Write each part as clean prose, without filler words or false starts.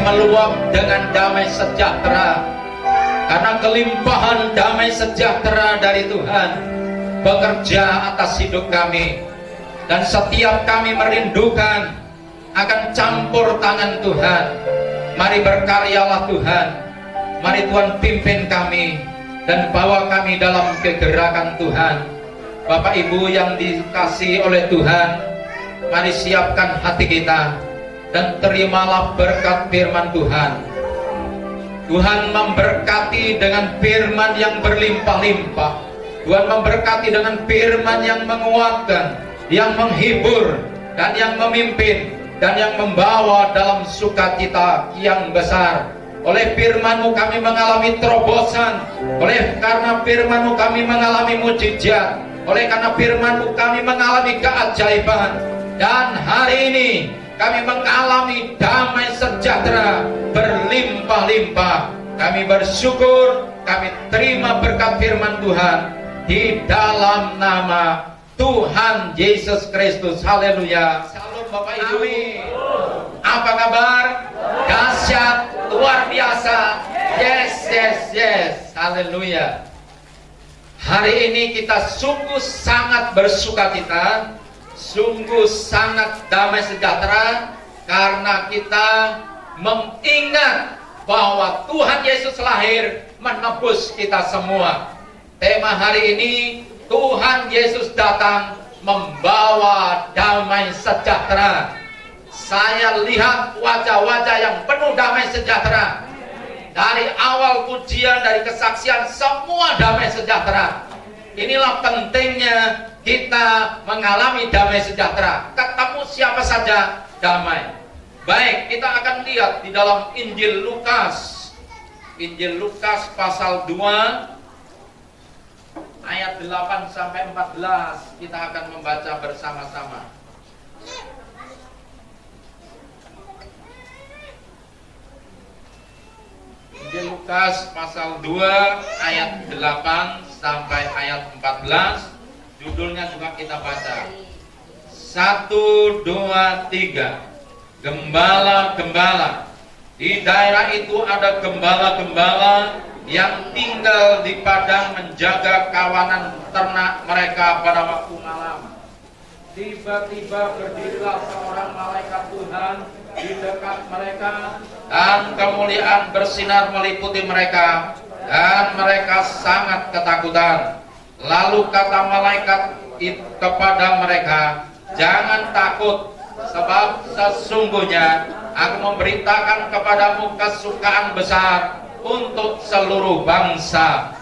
meluap dengan damai sejahtera. Karena kelimpahan damai sejahtera dari Tuhan bekerja atas hidup kami. Dan setiap kami merindukan akan campur tangan Tuhan. Mari berkaryalah Tuhan. Mari Tuhan pimpin kami dan bawa kami dalam kegerakan Tuhan. Bapak Ibu yang dikasihi oleh Tuhan, mari siapkan hati kita dan terimalah berkat firman Tuhan. Tuhan memberkati dengan firman yang berlimpah-limpah. Tuhan memberkati dengan firman yang menguatkan, yang menghibur, dan yang memimpin, dan yang membawa dalam sukacita yang besar. Oleh firman-Mu kami mengalami terobosan. Oleh karena firman-Mu kami mengalami mujizat. Oleh karena firman-Mu kami mengalami keajaiban. Dan hari ini kami mengalami damai sejahtera berlimpah-limpah. Kami bersyukur, kami terima berkat firman Tuhan di dalam nama Tuhan Yesus Kristus. Haleluya. Salam Bapak Ibu. Apa kabar? Dahsyat, luar biasa. Yes, yes, yes. Haleluya. Hari ini kita sungguh sangat bersukacita, sungguh sangat damai sejahtera, karena kita mengingat bahwa Tuhan Yesus lahir menebus kita semua. Tema hari ini, Tuhan Yesus datang membawa damai sejahtera. Saya lihat wajah-wajah yang penuh damai sejahtera. Dari awal pujian, dari kesaksian, semua damai sejahtera. Inilah pentingnya kita mengalami damai sejahtera. Ketemu siapa saja damai. Baik, kita akan lihat di dalam Injil Lukas. Injil Lukas pasal 2 ayat 8 sampai 14. Kita akan membaca bersama-sama. Injil Lukas pasal 2 ayat 8 sampai ayat 14. Judulnya juga kita baca. 1, 2, 3. Gembala-gembala. Di daerah itu ada gembala-gembala yang tinggal di padang menjaga kawanan ternak mereka pada waktu malam. Tiba-tiba berdirilah seorang malaikat Tuhan di dekat mereka, dan kemuliaan bersinar meliputi mereka, dan mereka sangat ketakutan. Lalu kata malaikat itu kepada mereka, "Jangan takut, sebab sesungguhnya aku memberitakan kepadamu kesukaan besar untuk seluruh bangsa.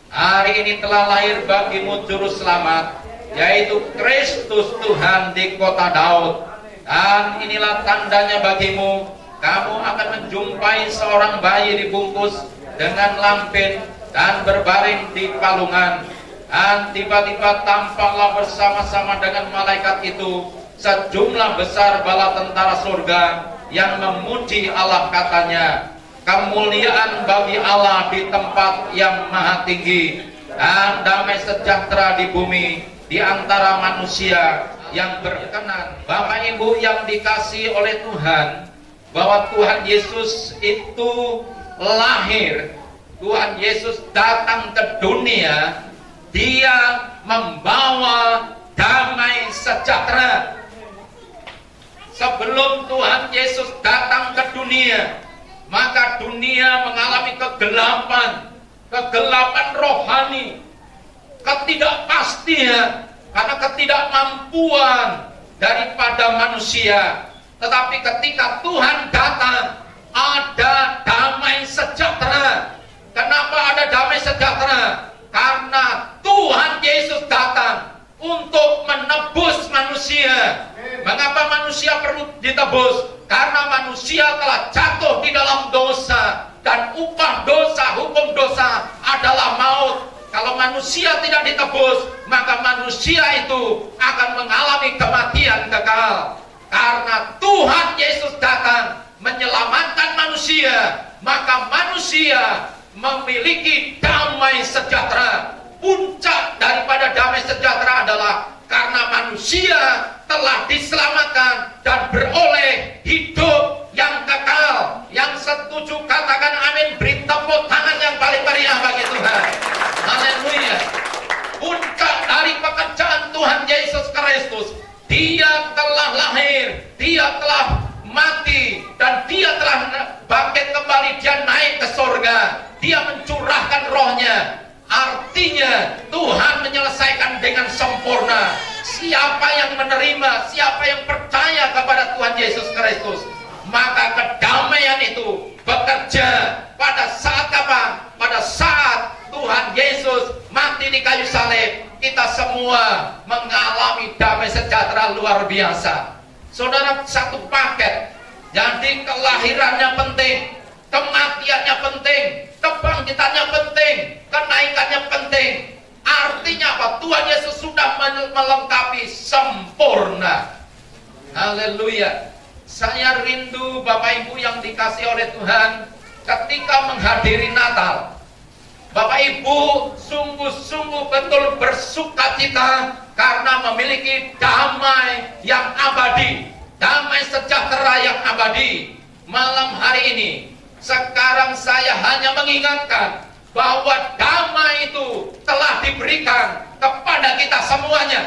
Hari ini telah lahir bagimu juru selamat, yaitu Kristus Tuhan di kota Daud. Dan inilah tandanya bagimu, kamu akan menjumpai seorang bayi dibungkus dengan lampin dan berbaring di palungan." Dan tiba-tiba tampaklah bersama-sama dengan malaikat itu sejumlah besar bala tentara surga yang memuji Allah, katanya, "Kemuliaan bagi Allah di tempat yang maha tinggi, dan damai sejahtera di bumi di antara manusia yang berkenan." Bapak Ibu yang dikasihi oleh Tuhan, bahwa Tuhan Yesus itu lahir, Tuhan Yesus datang ke dunia, Dia membawa damai sejahtera. Sebelum Tuhan Yesus datang ke dunia, maka dunia mengalami kegelapan rohani, ketidakpastian, karena ketidakmampuan daripada manusia. Tetapi ketika Tuhan datang, ada damai sejahtera. Kenapa ada damai sejahtera? Karena Tuhan Yesus datang untuk menebus manusia. Mengapa manusia perlu ditebus? Karena manusia telah jatuh di dalam dosa, dan upah dosa, hukum dosa adalah maut. Kalau manusia tidak ditebus, maka manusia itu akan mengalami kematian kekal. Karena Tuhan Yesus datang menyelamatkan manusia, maka manusia memiliki damai sejahtera. Puncak daripada damai sejahtera adalah karena manusia telah diselamatkan dan beroleh hidup yang kekal, yang siapa yang menerima, siapa yang percaya kepada Tuhan Yesus Kristus, maka kedamaian itu bekerja pada saat kapan? Pada saat Tuhan Yesus mati di kayu salib, kita semua mengalami damai sejahtera luar biasa. Saudara, satu paket. Jadi kelahirannya penting, kematiannya penting, kebangkitannya penting, kenaikannya penting. Artinya apa? Tuhan Yesus sudah melengkapi sempurna. Haleluya. Saya rindu Bapak Ibu yang dikasih oleh Tuhan, ketika menghadiri Natal, Bapak Ibu sungguh-sungguh betul bersukacita karena memiliki damai yang abadi, damai sejahtera yang abadi. Malam hari ini, sekarang saya hanya mengingatkan bahwa damai itu telah diberikan kepada kita semuanya.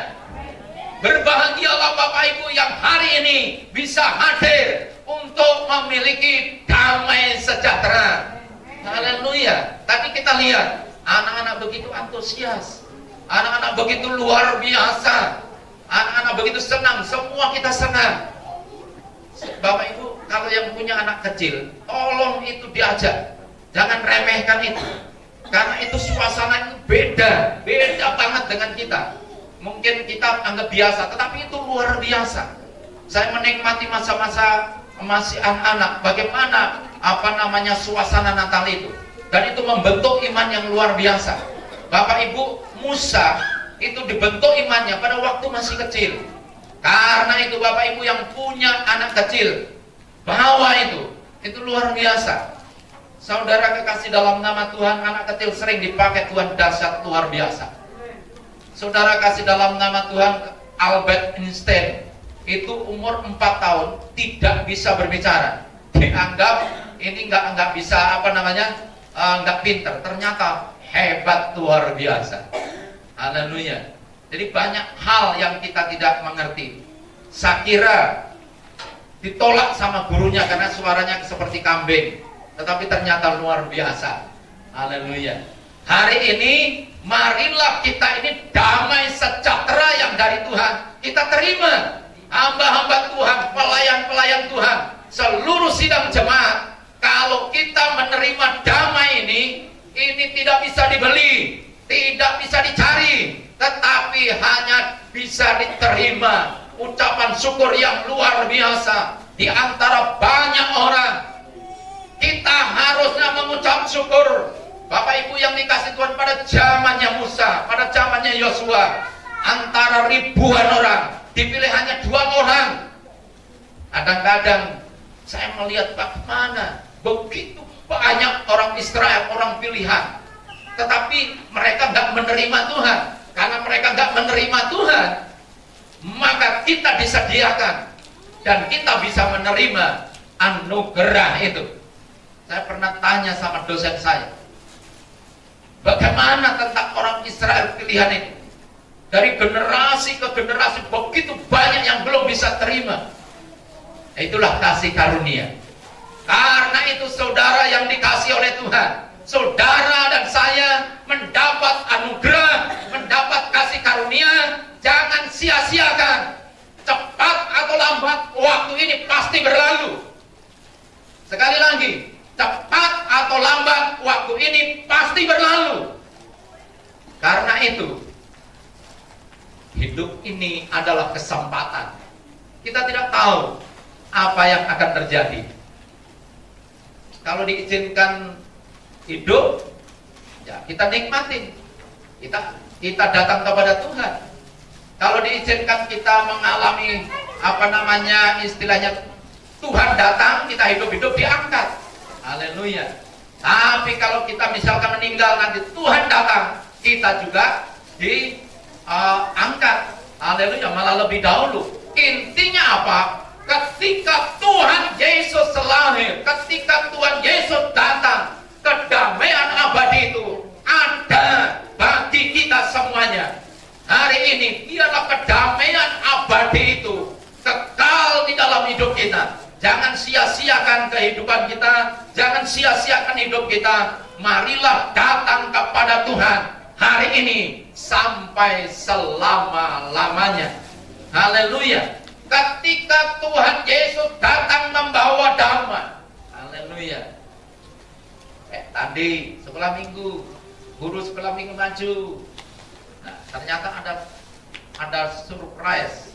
Berbahagialah Bapak Ibu yang hari ini bisa hadir untuk memiliki damai sejahtera. Haleluya. Tadi kita lihat anak-anak begitu antusias, anak-anak begitu luar biasa, anak-anak begitu senang, semua kita senang. Bapak Ibu, kalau yang punya anak kecil, tolong itu diajak, jangan remehkan itu, karena itu suasana itu beda banget dengan kita. Mungkin kita anggap biasa, tetapi itu luar biasa. Saya menikmati masa-masa masih anak-anak, bagaimana suasana Natal itu, dan itu membentuk iman yang luar biasa. Bapak Ibu, Musa itu dibentuk imannya pada waktu masih kecil. Karena itu Bapak Ibu yang punya anak kecil, bawa itu luar biasa. Saudara kekasih dalam nama Tuhan, anak kecil sering dipakai Tuhan dahsyat luar biasa. Saudara kasih dalam nama Tuhan, Albert Einstein itu umur 4 tahun tidak bisa berbicara, dianggap ini nggak bisa nggak pinter, ternyata hebat luar biasa. Haleluya. Jadi banyak hal yang kita tidak mengerti. Shakira ditolak sama gurunya karena suaranya seperti kambing, tetapi ternyata luar biasa. Haleluya. Hari ini marilah kita ini damai sejahtera yang dari Tuhan kita terima. Hamba-hamba Tuhan, pelayan-pelayan Tuhan, seluruh sidang jemaat, kalau kita menerima damai ini tidak bisa dibeli, tidak bisa dicari, tetapi hanya bisa diterima. Ucapan syukur yang luar biasa di antara banyak orang. Kita harusnya mengucap syukur. Bapak Ibu yang dikasih Tuhan, pada zamannya Musa, pada zamannya Yosua, antara ribuan orang dipilih hanya 2 orang. Kadang-kadang saya melihat bagaimana begitu banyak orang Israel, orang pilihan, tetapi mereka nggak menerima Tuhan. Karena mereka nggak menerima Tuhan, maka kita disediakan dan kita bisa menerima anugerah itu. Saya pernah tanya sama dosen saya, bagaimana tentang orang Israel pilihan itu? Dari generasi ke generasi begitu banyak yang belum bisa terima. Itulah kasih karunia. Karena itu saudara yang dikasih oleh Tuhan, saudara dan saya mendapat anugerah, mendapat kasih karunia, jangan sia-siakan. Cepat atau lambat waktu ini pasti berlalu. Sekali lagi, cepat atau lambat waktu ini pasti berlalu. Karena itu hidup ini adalah kesempatan. Kita tidak tahu apa yang akan terjadi. Kalau diizinkan hidup, ya kita nikmatin. Kita datang kepada Tuhan. Kalau diizinkan kita mengalami istilahnya Tuhan datang, kita hidup-hidup diangkat. Haleluya. Tapi kalau kita misalkan meninggal, nanti Tuhan datang, kita juga diangkat. Haleluya, malah lebih dahulu. Intinya apa? Ketika Tuhan Yesus lahir, ketika Tuhan Yesus datang, kedamaian abadi itu ada bagi kita semuanya. Hari ini biarlah kedamaian abadi itu kekal di dalam hidup kita. Jangan sia-siakan kehidupan kita, jangan sia-siakan hidup kita. Marilah datang kepada Tuhan hari ini sampai selama-lamanya. Haleluya. Ketika Tuhan Yesus datang membawa damai. Haleluya. Tadi sekolah minggu, guru sekolah minggu maju. Nah, ternyata ada surprise.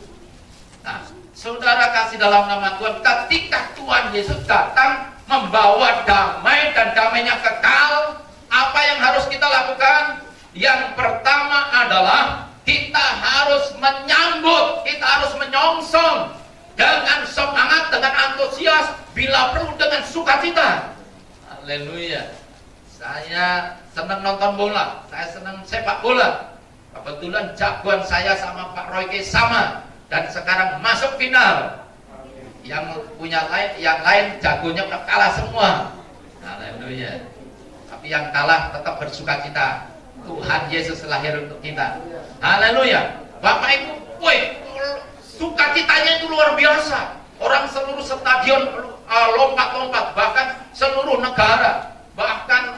Nah, saudara kasih dalam nama Tuhan, ketika Tuhan Yesus datang membawa damai dan damainya kekal, apa yang harus kita lakukan? Yang pertama adalah kita harus menyambut, kita harus menyongsong dengan semangat, dengan antusias, bila perlu dengan sukacita. Haleluya. Saya senang nonton bola, saya senang sepak bola. Kebetulan jagoan saya sama Pak Royke sama, dan sekarang masuk final. Yang punya yang lain jagonya udah kalah semua. Haleluya. Tapi yang kalah tetap bersukacita. Tuhan Yesus lahir untuk kita. Haleluya. Bapak Ibu, sukacitanya itu luar biasa. Orang seluruh stadion lompat-lompat, bahkan seluruh negara, bahkan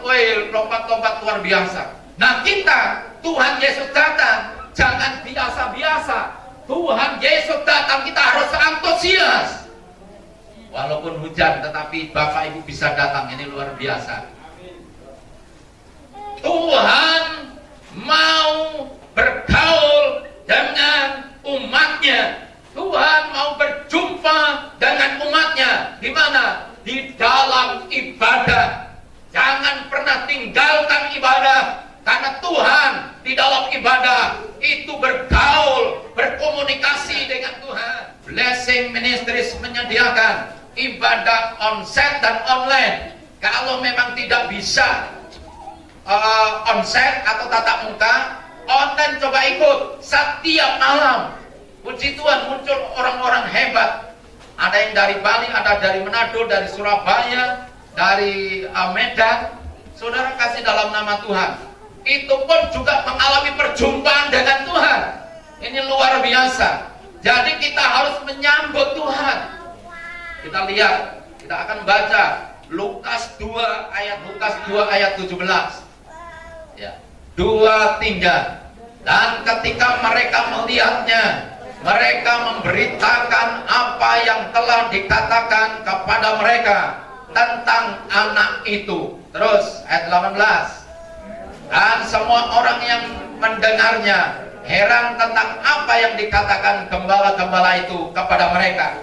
lompat-lompat luar biasa. Nah, kita, Tuhan Yesus datang, jangan biasa-biasa. Tuhan Yesus datang, kita harus antusias. Walaupun hujan, tetapi Bapak Ibu bisa datang, ini luar biasa. Tuhan mau bergaul dengan umatnya. Tuhan mau berjumpa dengan umatnya. Di mana? Di dalam ibadah. Jangan pernah tinggalkan ibadah, karena Tuhan di dalam ibadah itu bergaul, berkomunikasi dengan Tuhan. Blessing Ministries menyediakan ibadah onsite dan online. Kalau memang tidak bisa onsite atau tatap muka, online coba ikut setiap malam. Puji Tuhan, muncul orang-orang hebat. Ada yang dari Bali, ada dari Manado, dari Surabaya, dari Medan. Saudara kasih dalam nama Tuhan. Itu pun juga mengalami perjumpaan dengan Tuhan. Ini luar biasa. Jadi kita harus menyambut Tuhan. Kita lihat, kita akan baca Lukas 2 ayat 17. Ya. 2-3. Dan ketika mereka melihatnya, mereka memberitakan apa yang telah dikatakan kepada mereka tentang anak itu. Terus ayat 18. Dan semua orang yang mendengarnya heran tentang apa yang dikatakan gembala-gembala itu kepada mereka.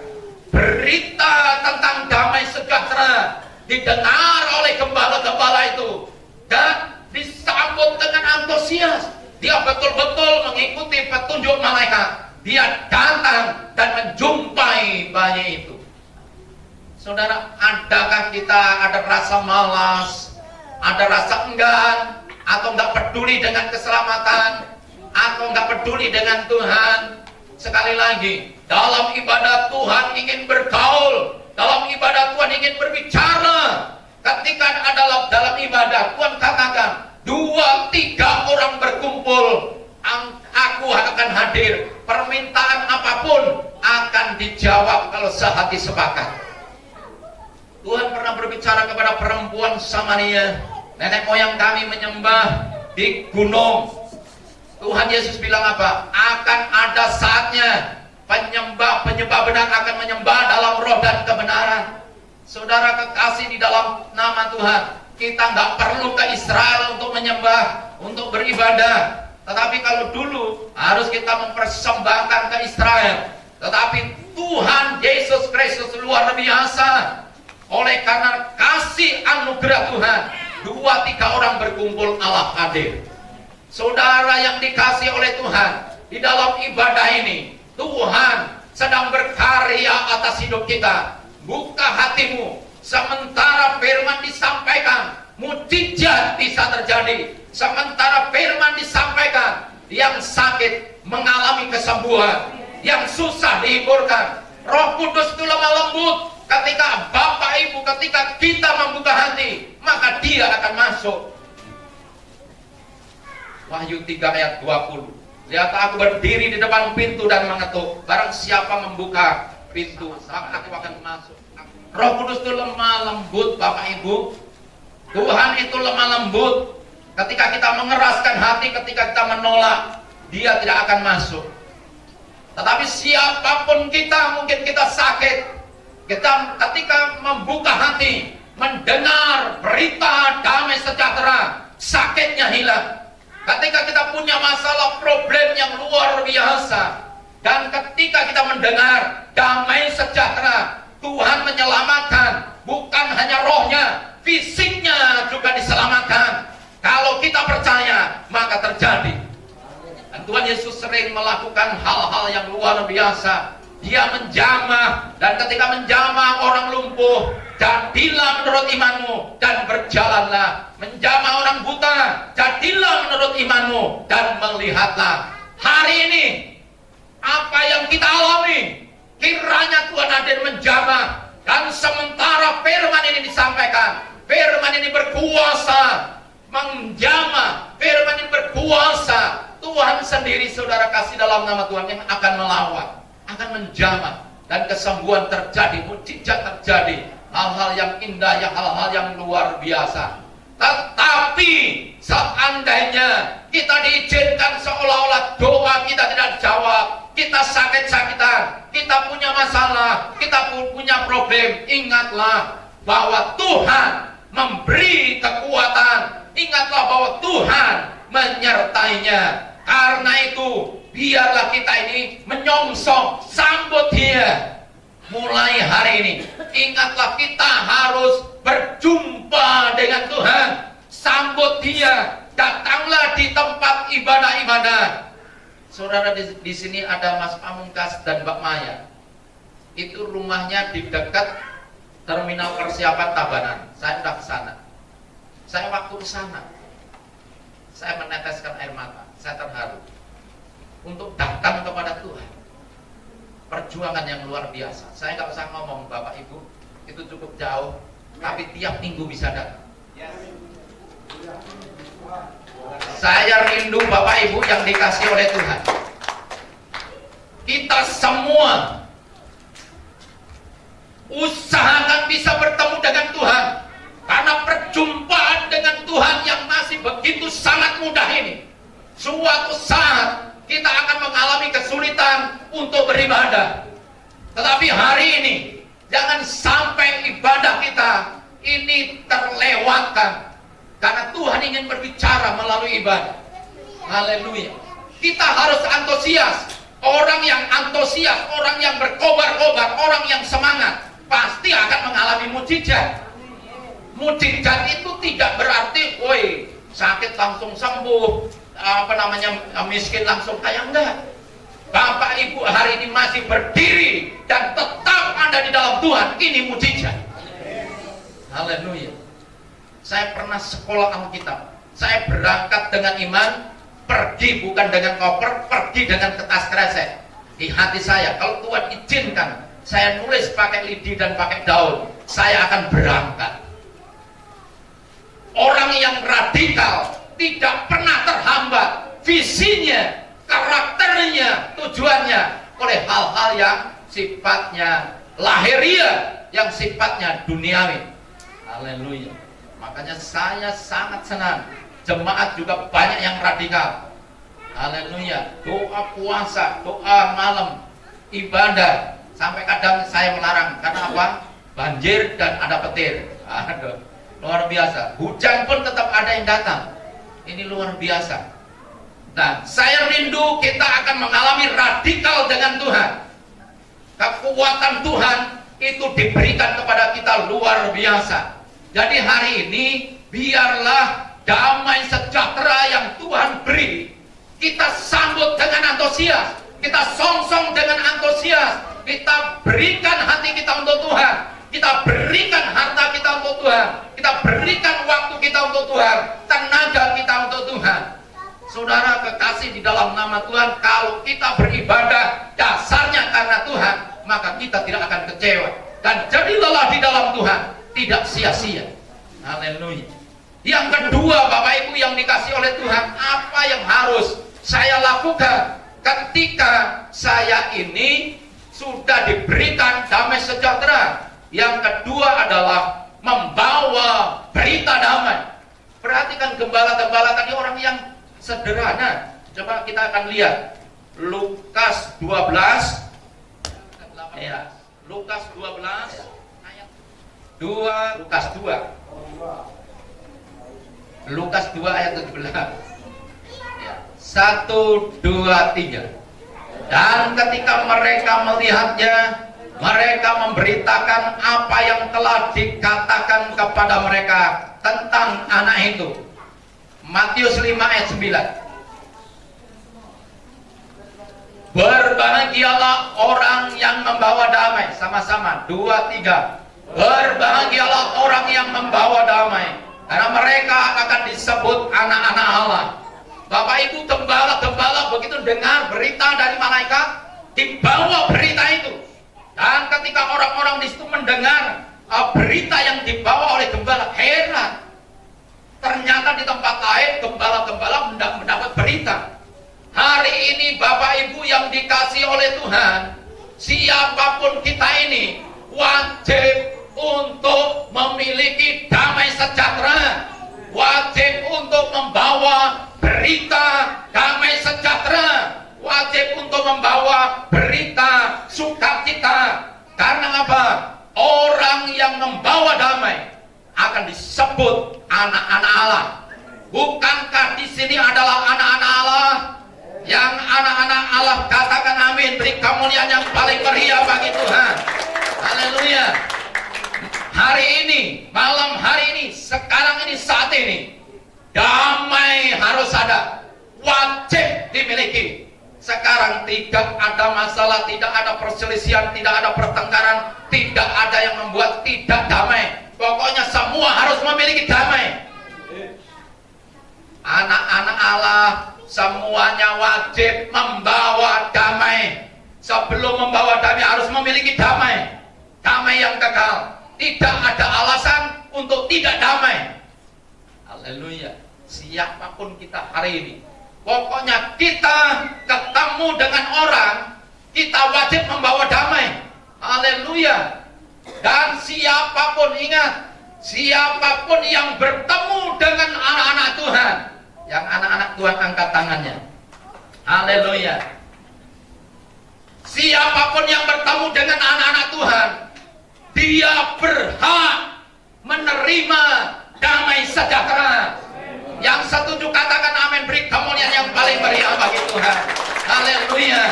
Berita tentang damai sejahtera didengar oleh gembala-gembala itu dan disambut dengan antusias. Dia betul-betul mengikuti petunjuk malaikat. Dia datang dan menjumpai bayi itu. Saudara, adakah kita ada rasa malas, ada rasa enggan, atau enggak peduli dengan keselamatan, atau enggak peduli dengan Tuhan? Sekali lagi, dalam ibadah Tuhan ingin bergaul, dalam ibadah Tuhan ingin berbicara. Ketika adalah dalam ibadah Tuhan katakan, 2-3 orang berkumpul, aku akan hadir. Permintaan apapun akan dijawab kalau sehati sepakat. Tuhan pernah berbicara kepada perempuan Samaria. Nenek moyang kami menyembah di gunung. Tuhan Yesus bilang apa? Akan ada saatnya penyembah benar akan menyembah dalam roh dan kebenaran. Saudara kekasih di dalam nama Tuhan, kita nggak perlu ke Israel untuk menyembah, untuk beribadah. Tetapi kalau dulu harus kita mempersembahkan ke Israel. Tetapi Tuhan Yesus Kristus luar biasa. Oleh karena kasih anugerah Tuhan, 2-3 orang berkumpul, Allah hadir. Saudara yang dikasih oleh Tuhan, di dalam ibadah ini Tuhan sedang berkarya atas hidup kita. Buka hatimu, sementara firman disampaikan, mujizat bisa terjadi. Sementara firman disampaikan, yang sakit mengalami kesembuhan, yang susah dihiburkan. Roh Kudus itu lemah lembut. Ketika Bapak Ibu, ketika kita membuka hati, maka Dia akan masuk. Wahyu 3 ayat 20. Lihat, aku berdiri di depan pintu dan mengetuk. Barang siapa membuka pintu, maka aku akan masuk. Roh Kudus itu lemah lembut, Bapak Ibu. Tuhan itu lemah lembut. ketika kita mengeraskan hati, ketika kita menolak, dia tidak akan masuk. Tetapi siapapun kita, mungkin kita sakit, kita ketika membuka hati, mendengar berita damai sejahtera, sakitnya hilang. Ketika kita punya masalah, problem yang luar biasa, dan ketika kita mendengar damai sejahtera, Tuhan menyelamatkan, bukan hanya rohnya, fisiknya juga diselamatkan. Kalau kita percaya, maka terjadi. Dan Tuhan Yesus sering melakukan hal-hal yang luar biasa. Dia menjamah, dan ketika menjamah orang lumpuh, jadilah menurut imanmu dan berjalanlah. Menjamah orang buta, jadilah menurut imanmu dan melihatlah. Hari ini apa yang kita alami, kiranya Tuhan hadir menjamah, dan sementara firman ini disampaikan, firman ini berkuasa menjamah, firman ini berkuasa. Tuhan sendiri, saudara kasih, dalam nama Tuhan yang akan melawat, akan menjamah, dan kesembuhan terjadi, mujizat terjadi, hal-hal yang indah, hal-hal yang luar biasa. Tetapi seandainya kita diizinkan seolah-olah doa kita tidak dijawab, kita sakit-sakitan, kita punya masalah, kita punya problem, ingatlah bahwa Tuhan memberi kekuatan, ingatlah bahwa Tuhan menyertainya. Karena itu biarlah kita ini menyongsong, sambut Dia mulai hari ini. Ingatlah kita harus berjumpa dengan Tuhan, sambut Dia, datanglah di tempat ibadah-ibadah. Saudara, di sini ada Mas Pamungkas dan Mbak Maya. Itu rumahnya di dekat terminal persiapan Tabanan. Saya sudah ke sana. Saya waktu ke sana, saya meneteskan air mata. Saya terharu untuk datang kepada Tuhan. Perjuangan yang luar biasa. Saya nggak usah ngomong, Bapak Ibu, itu cukup jauh, tapi tiap minggu bisa datang. Saya rindu Bapak Ibu yang dikasih oleh Tuhan. Kita semua usahakan bisa bertemu dengan Tuhan, karena perjumpaan dengan Tuhan yang masih begitu sangat mudah ini, suatu saat kita akan mengalami kesulitan untuk beribadah. Tetapi hari ini jangan sampai ibadah kita ini terlewatkan, karena Tuhan ingin berbicara melalui ibadah. Haleluya. Kita harus antusias. Orang yang antusias, orang yang berkobar-kobar, orang yang semangat, pasti akan mengalami mujizat. Mujizat itu tidak berarti, woi, sakit langsung sembuh, miskin langsung kaya, enggak. Bapak Ibu hari ini masih berdiri dan tetap ada di dalam Tuhan, ini mujizat. Haleluya. Saya pernah sekolah Alkitab. Saya berangkat dengan iman, pergi bukan dengan koper, pergi dengan kertas kresek. Di hati saya, kalau Tuhan izinkan, saya nulis pakai lidi dan pakai daun, saya akan berangkat. Orang yang radikal tidak pernah terhambat visinya, karakternya, tujuannya oleh hal-hal yang sifatnya lahiriah, yang sifatnya duniawi. Haleluya. Makanya saya sangat senang, jemaat juga banyak yang radikal. Haleluya. Doa puasa, doa malam, ibadah, sampai kadang saya melarang. Karena apa? Banjir dan ada petir. Aduh, luar biasa. Hujan pun tetap ada yang datang. Ini luar biasa. Nah, saya rindu kita akan mengalami radikal dengan Tuhan. Kekuatan Tuhan itu diberikan kepada kita luar biasa. Jadi hari ini biarlah damai sejahtera yang Tuhan beri, kita sambut dengan antusias, kita songsong dengan antusias, kita berikan hati kita untuk Tuhan, kita berikan harta kita untuk Tuhan, kita berikan waktu kita untuk Tuhan, tenaga kita untuk Tuhan. Saudara kekasih di dalam nama Tuhan, kalau kita beribadah dasarnya karena Tuhan, maka kita tidak akan kecewa. Dan jadilah di dalam Tuhan, tidak sia-sia. Haleluya. Yang kedua, Bapak Ibu yang dikasih oleh Tuhan, apa yang harus saya lakukan ketika saya ini sudah diberikan damai sejahtera? Yang kedua adalah membawa berita damai. Berarti Tadi kan gembala-gembala tadi orang yang sederhana. Coba kita akan lihat Lukas 12. Ya, Lukas 12 ayat 2, Lukas 2. Lukas 2 ayat 17. Ya, 1 2 3. Dan ketika mereka melihatnya, mereka memberitakan apa yang telah dikatakan kepada mereka tentang anak itu. Matius 5 ayat 9. Berbahagialah orang yang membawa damai. Sama-sama 2 3. Berbahagialah orang yang membawa damai, karena mereka akan disebut anak-anak Allah. Bapak Ibu, gembala-gembala begitu dengar berita dari malaikat, dibawa berita itu. Dan ketika orang-orang di situ mendengar berita yang dibawa oleh gembala, heran. Ternyata di tempat lain gembala-gembala mendapat berita. Hari ini Bapak Ibu yang dikasihi oleh Tuhan, siapapun kita ini wajib untuk memiliki damai sejahtera, wajib untuk membawa berita damai sejahtera, wajib untuk membawa berita sukacita. Karena apa? Orang yang membawa damai akan disebut anak-anak Allah. Bukankah di sini adalah anak-anak Allah? Yang anak-anak Allah katakan amin. Beri kemuliaan yang paling meriah bagi Tuhan. Haleluya. Hari ini, malam hari ini, sekarang ini, saat ini, damai harus ada, wajib dimiliki. Sekarang tidak ada masalah, tidak ada perselisihan, tidak ada pertengkaran, tidak ada yang membuat tidak damai. Pokoknya semua harus memiliki damai. Anak-anak Allah semuanya wajib membawa damai. Sebelum membawa damai harus memiliki damai. Damai yang kekal. Tidak ada alasan untuk tidak damai. Haleluya. Siapapun kita hari ini, pokoknya kita ketemu dengan orang, kita wajib membawa damai. Haleluya. Dan siapapun, ingat, siapapun yang bertemu dengan anak-anak Tuhan, yang anak-anak Tuhan angkat tangannya. Haleluya. Siapapun yang bertemu dengan anak-anak Tuhan, dia berhak menerima damai sejahtera. Yang setuju katakan amin. Beri kemuliaan yang paling meriah bagi Tuhan. Haleluya.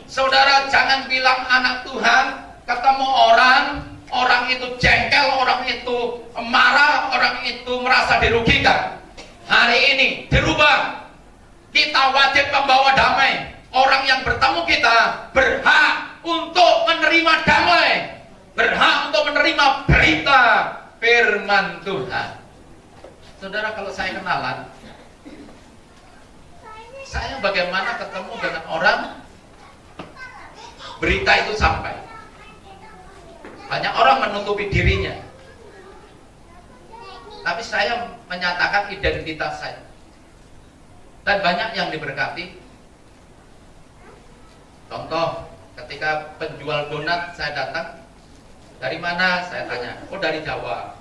Saudara, jangan bilang anak Tuhan ketemu orang itu jengkel, orang itu marah, orang itu merasa dirugikan. Hari ini dirubah. Kita wajib membawa damai. Orang yang bertemu kita berhak untuk menerima damai, berhak untuk menerima berita firman Tuhan. Saudara, kalau saya kenalan, saya bagaimana ketemu dengan orang, berita itu sampai. Banyak orang menutupi dirinya, tapi saya menyatakan identitas saya. Dan banyak yang diberkati. Contoh, ketika penjual donat saya datang, dari mana? Saya tanya. Oh, dari Jawa.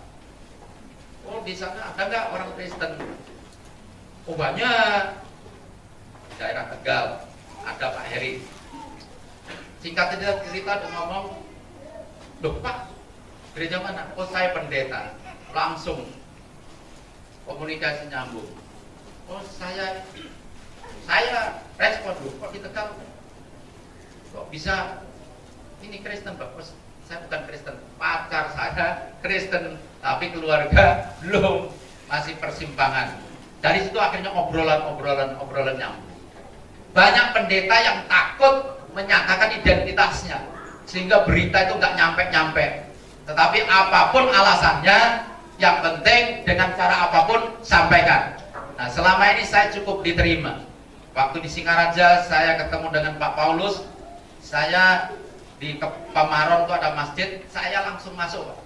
Oh, di sana ada nggak orang Kristen? Oh, banyak. Daerah Tegal ada Pak Heri. Singkat cerita dia ngomong, loh Pak, gereja mana? Oh, saya pendeta. Langsung komunikasi nyambung. Oh, saya respon, loh kok di Tegal kok bisa ini Kristen Pak? Oh, saya bukan Kristen, pacar saya Kristen, tapi keluarga belum, masih persimpangan. Dari situ akhirnya obrolan nyambung. Banyak pendeta yang takut menyatakan identitasnya, sehingga berita itu nggak nyampe. Tetapi apapun alasannya, yang penting dengan cara apapun sampaikan. Nah, selama ini saya cukup diterima. Waktu di Singaraja saya ketemu dengan Pak Paulus, saya di Pamaron itu ada masjid, saya langsung masuk Pak.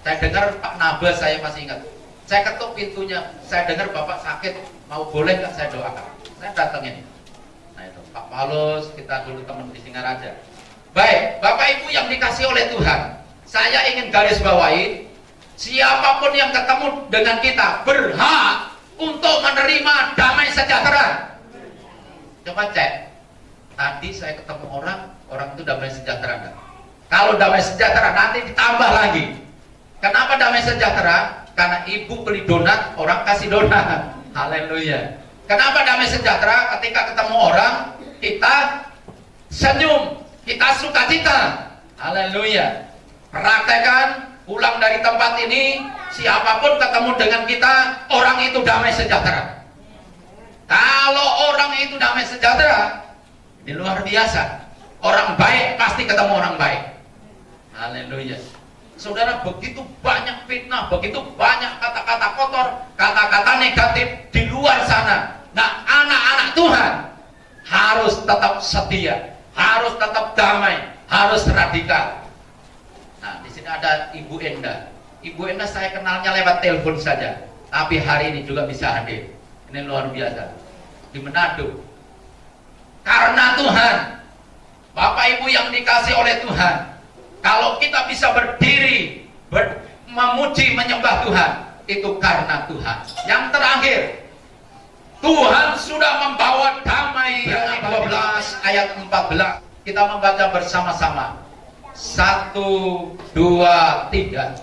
Saya dengar Pak Nabas, saya masih ingat. Saya ketuk pintunya, saya dengar Bapak sakit, mau boleh nggak saya doakan? Saya datangin. Nah itu Pak Paulus, kita dulu teman di Singaraja. Baik, Bapak Ibu yang dikasih oleh Tuhan, saya ingin garis bawahi, Siapapun yang ketemu dengan kita berhak untuk menerima damai sejahtera. Coba cek. Tadi saya ketemu orang itu damai sejahtera enggak? Kalau damai sejahtera nanti ditambah lagi. Kenapa damai sejahtera? Karena ibu beli donat, orang kasih donat. Haleluya. Kenapa damai sejahtera? Ketika ketemu orang, kita senyum, kita sukacita. Haleluya. Praktekkan, pulang dari tempat ini, siapapun ketemu dengan kita, orang itu damai sejahtera. Kalau orang itu damai sejahtera, ini luar biasa. Orang baik pasti ketemu orang baik. Haleluya. Saudara, begitu banyak fitnah, begitu banyak kata-kata kotor, kata-kata negatif di luar sana. Nah, anak-anak Tuhan harus tetap setia, harus tetap damai, harus radikal. Nah, di sini ada Ibu Enda. Ibu Enda saya kenalnya lewat telepon saja, tapi hari ini juga bisa hadir. Ini luar biasa. Di Manado. Karena Tuhan, Bapak Ibu yang dikasih oleh Tuhan, kalau kita bisa berdiri, memuji, menyembah Tuhan, itu karena Tuhan. Yang terakhir, Tuhan sudah membawa damai. Yang 12 ayat 14. Kita membaca bersama-sama. 1, 2, 3.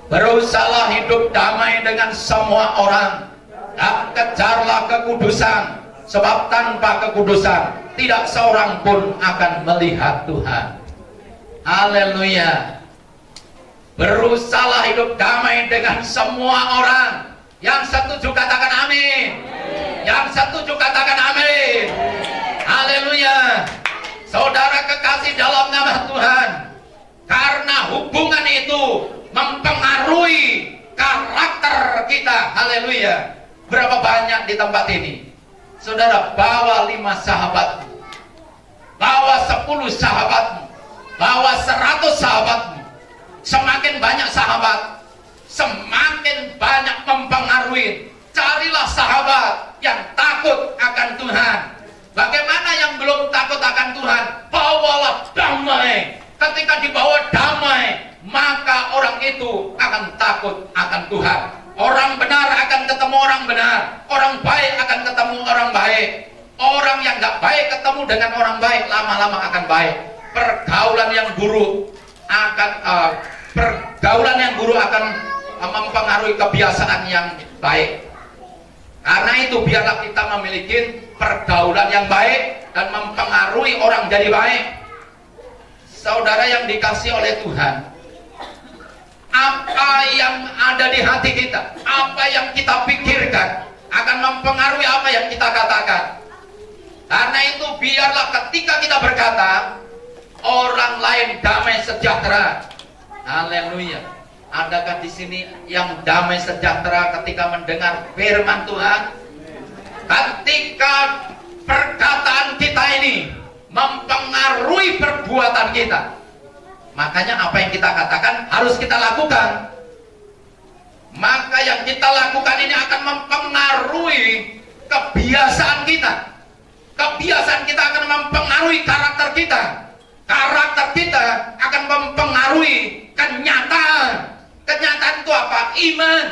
Berusahalah hidup damai dengan semua orang dan kejarlah kekudusan, sebab tanpa kekudusan tidak seorang pun akan melihat Tuhan. Haleluya. Berusahalah hidup damai dengan semua orang. Yang setuju katakan amin. Yang setuju katakan amin. Haleluya. Saudara kekasih dalam nama Tuhan, karena hubungan itu mempengaruhi karakter kita. Haleluya. Berapa banyak di tempat ini? Saudara, bawa 5 sahabatmu, bawa 10 sahabatmu, bawa 100 sahabatmu. Semakin banyak sahabat, semakin banyak mempengaruhi. Carilah sahabat yang takut akan Tuhan. Bagaimana yang belum takut akan Tuhan? Bawalah damai. Ketika dibawa damai, maka orang itu akan takut akan Tuhan. Orang benar akan ketemu orang benar, orang baik akan ketemu orang baik. Orang yang gak baik ketemu dengan orang baik, lama-lama akan baik. Pergaulan yang buruk akan mempengaruhi kebiasaan yang baik. Karena itu biarlah kita memiliki pergaulan yang baik dan mempengaruhi orang jadi baik. Saudara yang dikasih oleh Tuhan, apa yang ada di hati kita, apa yang kita pikirkan akan mempengaruhi apa yang kita katakan. Karena itu biarlah ketika kita berkata, orang lain damai sejahtera. Haleluya. Adakah di sini yang damai sejahtera ketika mendengar firman Tuhan? Ketika perkataan kita ini mempengaruhi perbuatan kita, makanya apa yang kita katakan harus kita lakukan. Maka yang kita lakukan ini akan mempengaruhi kebiasaan kita. Kebiasaan kita akan mempengaruhi karakter kita. Karakter kita akan mempengaruhi kenyataan. Kenyataan itu apa? Iman.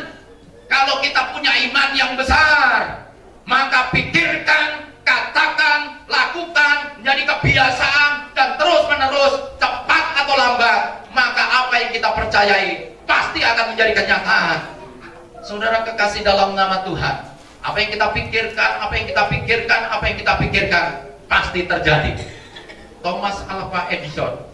Kalau kita punya iman yang besar, maka pikirkan, katakan, lakukan menjadi kebiasaan dan terus menerus, cepat atau lambat, maka apa yang kita percayai pasti akan menjadi kenyataan. Saudara kekasih dalam nama Tuhan, apa yang kita pikirkan, apa yang kita pikirkan, apa yang kita pikirkan pasti terjadi. Thomas Alva Edison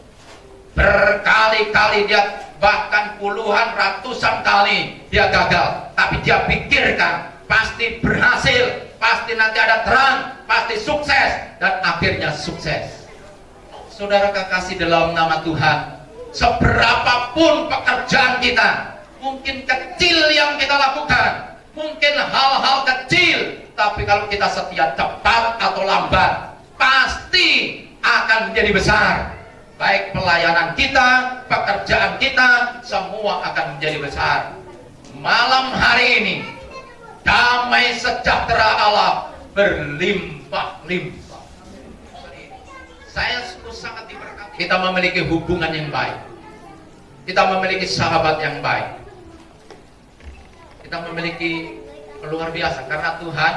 berkali-kali dia, bahkan puluhan ratusan kali dia gagal, tapi dia pikirkan pasti berhasil, pasti nanti ada terang, pasti sukses, dan akhirnya sukses. Saudara kekasih dalam nama Tuhan, seberapapun pekerjaan kita, mungkin kecil yang kita lakukan, mungkin hal-hal kecil, tapi kalau kita setia cepat atau lambat, pasti akan menjadi besar. Baik pelayanan kita, pekerjaan kita, semua akan menjadi besar. Malam hari ini, damai sejahtera Allah berlimpah-limpah. Saya sangat diberkati. Kita memiliki hubungan yang baik. Kita memiliki sahabat yang baik. kita memiliki luar biasa karena Tuhan.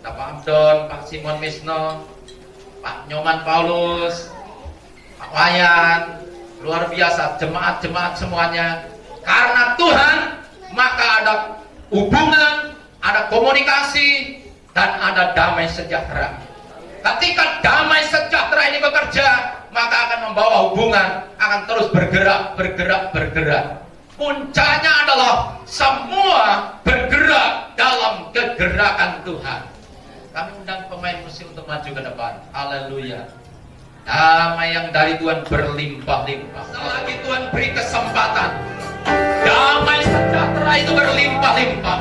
Pak Abdon, Pak Simon Misno, Pak Nyoman Paulus, Pak Wayan, luar biasa, jemaat-jemaat semuanya. Karena Tuhan, maka ada hubungan, ada komunikasi, dan ada damai sejahtera. Ketika damai sejahtera ini bekerja, maka akan membawa hubungan, akan terus bergerak. Puncaknya adalah semua bergerak dalam kegerakan Tuhan. Kami undang pemain musik untuk maju ke depan. Haleluya. Damai yang dari Tuhan berlimpah-limpah. Selagi Tuhan beri kesempatan, damai sejahtera itu berlimpah-limpah.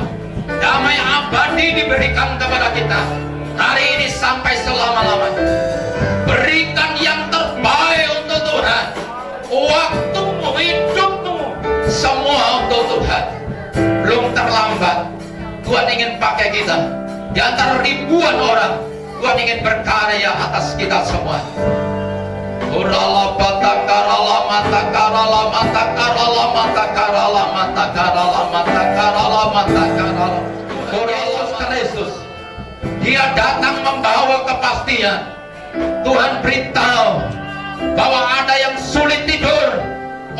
Damai abadi diberikan kepada kita hari ini sampai selama-lamanya. Berikan yang terbaik untuk Tuhan. Waktumu, hidupmu, semua untuk Tuhan. Belum terlambat. Tuhan ingin pakai kita. Di antara ribuan orang, Tuhan ingin berkarya atas kita semua. Kristus, Dia datang membawa kepastian. Tuhan beritahu bahwa ada yang sulit tidur,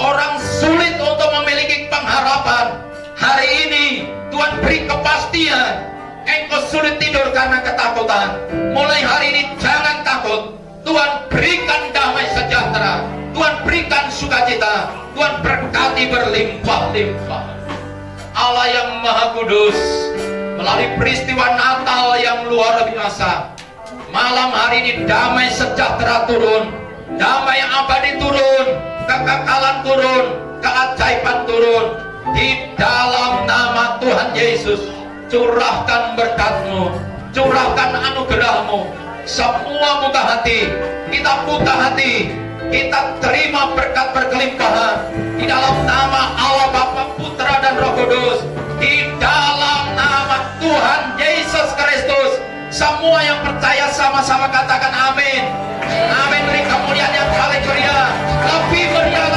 orang sulit untuk memiliki pengharapan. Hari ini Tuhan beri kepastian. Engkau sulit tidur karena ketakutan. Mulai hari ini jangan takut. Tuhan berikan damai sejahtera. Tuhan berikan sukacita. Tuhan berkati berlimpah-limpah. Allah yang Maha Kudus, melalui peristiwa Natal yang luar biasa, malam hari ini damai sejahtera turun, damai abadi turun, kekekalan turun, keajaiban turun. Di dalam nama Tuhan Yesus, curahkan berkat-Mu, curahkan anugerah-Mu. Semua buka hati, kita buka hati, kita terima berkat berkelimpahan di dalam nama Allah Bapa, Putra dan Roh Kudus. Di dalam nama Tuhan Yesus Kristus, semua yang percaya sama-sama katakan amin. Amin. Beri kemuliaan yang paling meriah, lebih meriah